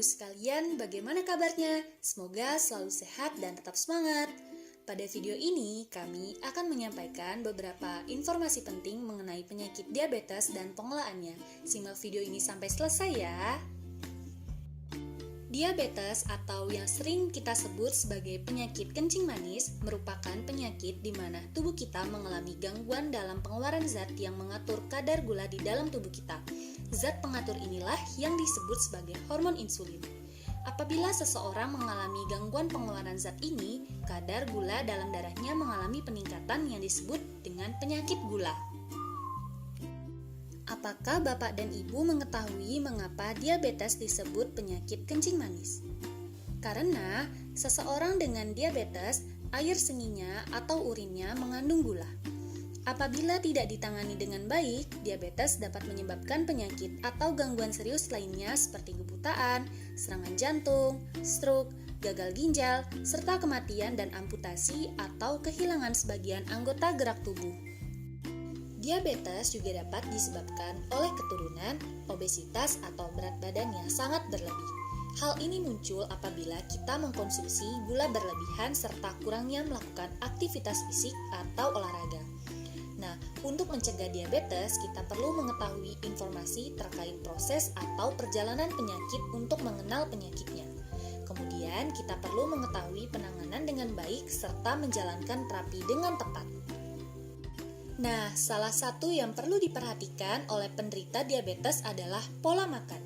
sekalian, bagaimana kabarnya? Semoga selalu sehat dan tetap semangat. Pada video ini, kami akan menyampaikan beberapa informasi penting mengenai penyakit diabetes dan pengelolaannya. Simak video ini sampai selesai ya. Diabetes atau yang sering kita sebut sebagai penyakit kencing manis merupakan penyakit di mana tubuh kita mengalami gangguan dalam pengeluaran zat yang mengatur kadar gula di dalam tubuh kita. Zat pengatur inilah yang disebut sebagai hormon insulin. Apabila seseorang mengalami gangguan pengeluaran zat ini, kadar gula dalam darahnya mengalami peningkatan yang disebut dengan penyakit gula. Apakah Bapak dan Ibu mengetahui mengapa diabetes disebut penyakit kencing manis? Karena seseorang dengan diabetes, air seninya atau urinnya mengandung gula. Apabila tidak ditangani dengan baik, diabetes dapat menyebabkan penyakit atau gangguan serius lainnya seperti kebutaan, serangan jantung, stroke, gagal ginjal, serta kematian dan amputasi atau kehilangan sebagian anggota gerak tubuh. Diabetes juga dapat disebabkan oleh keturunan, obesitas, atau berat badan yang sangat berlebih. Hal ini muncul apabila kita mengkonsumsi gula berlebihan serta kurangnya melakukan aktivitas fisik atau olahraga. Nah, untuk mencegah diabetes, kita perlu mengetahui informasi terkait proses atau perjalanan penyakit untuk mengenal penyakitnya. Kemudian, kita perlu mengetahui penanganan dengan baik serta menjalankan terapi dengan tepat. Nah, salah satu yang perlu diperhatikan oleh penderita diabetes adalah pola makan.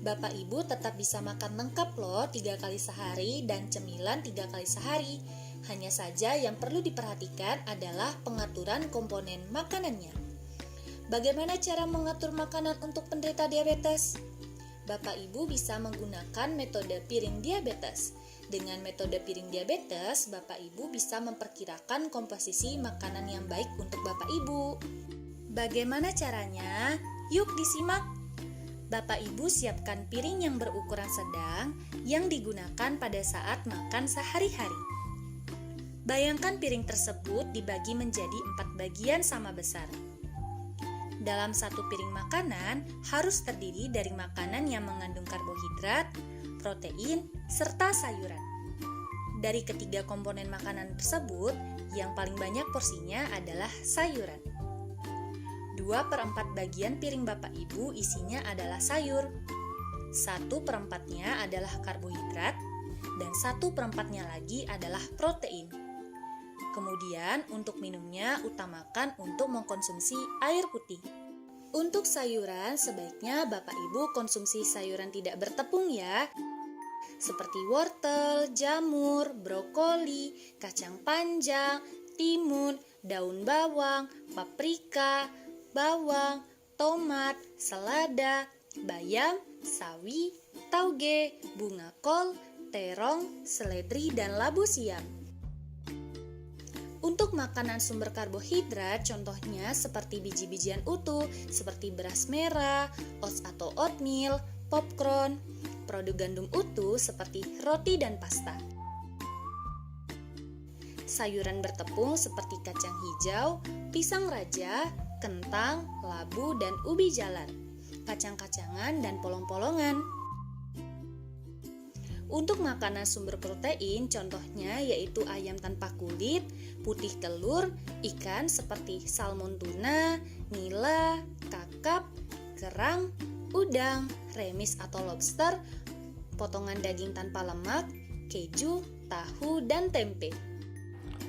Bapak Ibu tetap bisa makan lengkap loh 3 kali sehari dan cemilan 3 kali sehari. Hanya saja yang perlu diperhatikan adalah pengaturan komponen makanannya. Bagaimana cara mengatur makanan untuk penderita diabetes? Bapak Ibu bisa menggunakan metode piring diabetes. Dengan metode piring diabetes, Bapak Ibu bisa memperkirakan komposisi makanan yang baik untuk Bapak Ibu. Bagaimana caranya? Yuk disimak! Bapak Ibu siapkan piring yang berukuran sedang yang digunakan pada saat makan sehari-hari. Bayangkan piring tersebut dibagi menjadi 4 bagian sama besar. Dalam satu piring makanan harus terdiri dari makanan yang mengandung karbohidrat, protein, serta sayuran. Dari ketiga komponen makanan tersebut, yang paling banyak porsinya adalah sayuran. 2/4 bagian piring Bapak Ibu isinya adalah sayur. 1/4-nya adalah karbohidrat, dan 1/4-nya lagi adalah protein. Kemudian untuk minumnya utamakan untuk mengkonsumsi air putih. Untuk sayuran sebaiknya Bapak Ibu konsumsi sayuran tidak bertepung ya. Seperti wortel, jamur, brokoli, kacang panjang, timun, daun bawang, paprika, bawang, tomat, selada, bayam, sawi, tauge, bunga kol, terong, seledri, dan labu siam. Untuk makanan sumber karbohidrat, contohnya seperti biji-bijian utuh, seperti beras merah, oats atau oatmeal, popcorn, produk gandum utuh seperti roti dan pasta. Sayuran bertepung seperti kacang hijau, pisang raja, kentang, labu, dan ubi jalar, kacang-kacangan, dan polong-polongan. Untuk makanan sumber protein, contohnya yaitu ayam tanpa kulit, putih telur, ikan seperti salmon tuna, nila, kakap, kerang, udang, remis atau lobster, potongan daging tanpa lemak, keju, tahu, dan tempe.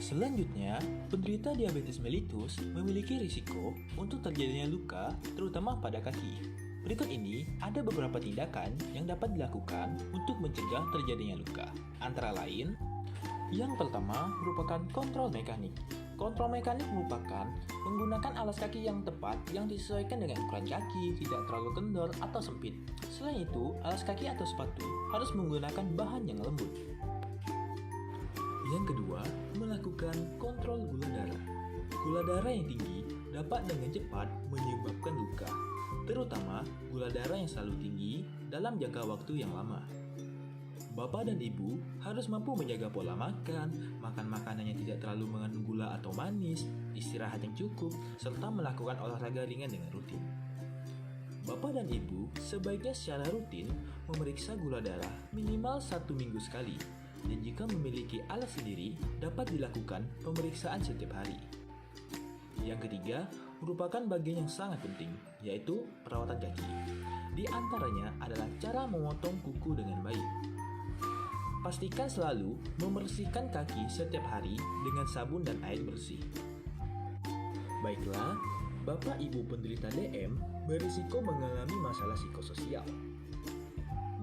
Selanjutnya, penderita diabetes mellitus memiliki risiko untuk terjadinya luka, terutama pada kaki. Berikut ini ada beberapa tindakan yang dapat dilakukan untuk mencegah terjadinya luka. Antara lain, yang pertama merupakan kontrol mekanik. Kontrol mekanik merupakan menggunakan alas kaki yang tepat yang disesuaikan dengan ukuran kaki, tidak terlalu kendor atau sempit. Selain itu, alas kaki atau sepatu harus menggunakan bahan yang lembut. Yang kedua, melakukan kontrol gula darah. Gula darah yang tinggi dapat dengan cepat menyebabkan luka, terutama gula darah yang selalu tinggi dalam jangka waktu yang lama. Bapak dan Ibu harus mampu menjaga pola makan, makan makanan yang tidak terlalu mengandung gula atau manis, istirahat yang cukup, serta melakukan olahraga ringan dengan rutin. Bapak dan Ibu sebaiknya secara rutin memeriksa gula darah minimal 1 minggu sekali, dan jika memiliki alat sendiri dapat dilakukan pemeriksaan setiap hari. Yang ketiga merupakan bagian yang sangat penting, yaitu perawatan kaki. Di antaranya adalah cara memotong kuku dengan baik. Pastikan selalu membersihkan kaki setiap hari dengan sabun dan air bersih. Baiklah, Bapak Ibu penderita DM berisiko mengalami masalah psikososial.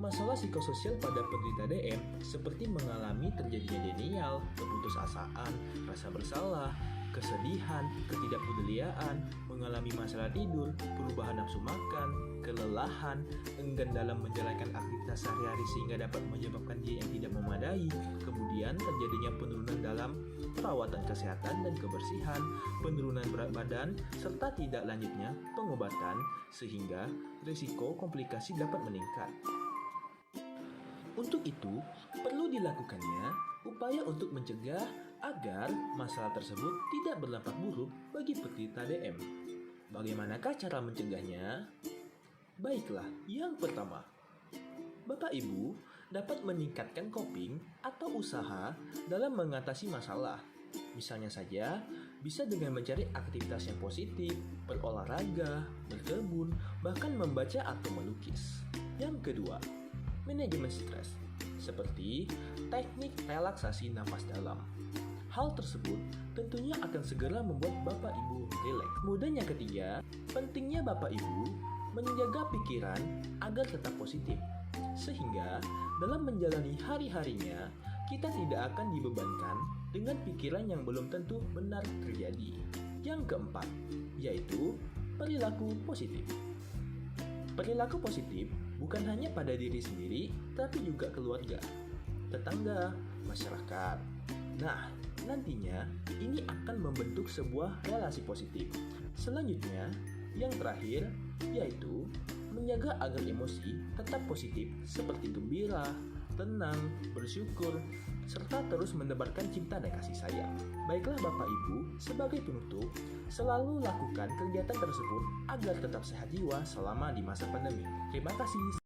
Masalah psikososial pada penderita DM seperti mengalami terjadinya denial, keputusasaan, rasa bersalah, kesedihan, ketidakpedulian, mengalami masalah tidur, perubahan nafsu makan, kelelahan, enggan dalam menjalankan aktivitas sehari-hari sehingga dapat menyebabkan dia yang tidak memadai, kemudian terjadinya penurunan dalam perawatan kesehatan dan kebersihan, penurunan berat badan, serta tidak lanjutnya pengobatan sehingga risiko komplikasi dapat meningkat. Untuk itu, perlu dilakukannya upaya untuk mencegah agar masalah tersebut tidak berdampak buruk bagi penderita DM. Bagaimanakah cara mencegahnya? Baiklah, yang pertama, Bapak Ibu dapat meningkatkan coping atau usaha dalam mengatasi masalah. Misalnya saja, bisa dengan mencari aktivitas yang positif, berolahraga, berkebun, bahkan membaca atau melukis. Yang kedua, manajemen stres, seperti teknik relaksasi nafas dalam. Hal tersebut tentunya akan segera membuat Bapak Ibu rileks. Kemudian yang ketiga, pentingnya Bapak Ibu menjaga pikiran agar tetap positif, sehingga dalam menjalani hari-harinya kita tidak akan dibebankan dengan pikiran yang belum tentu benar terjadi. Yang keempat, yaitu perilaku positif. Perilaku positif bukan hanya pada diri sendiri, tapi juga keluarga, tetangga, masyarakat. Nah, nantinya ini akan membentuk sebuah relasi positif. Selanjutnya, yang terakhir, yaitu menjaga agar emosi tetap positif seperti gembira, tenang, bersyukur, serta terus menebarkan cinta dan kasih sayang. Baiklah Bapak Ibu, sebagai penutup, selalu lakukan kegiatan tersebut agar tetap sehat jiwa selama di masa pandemi. Terima kasih.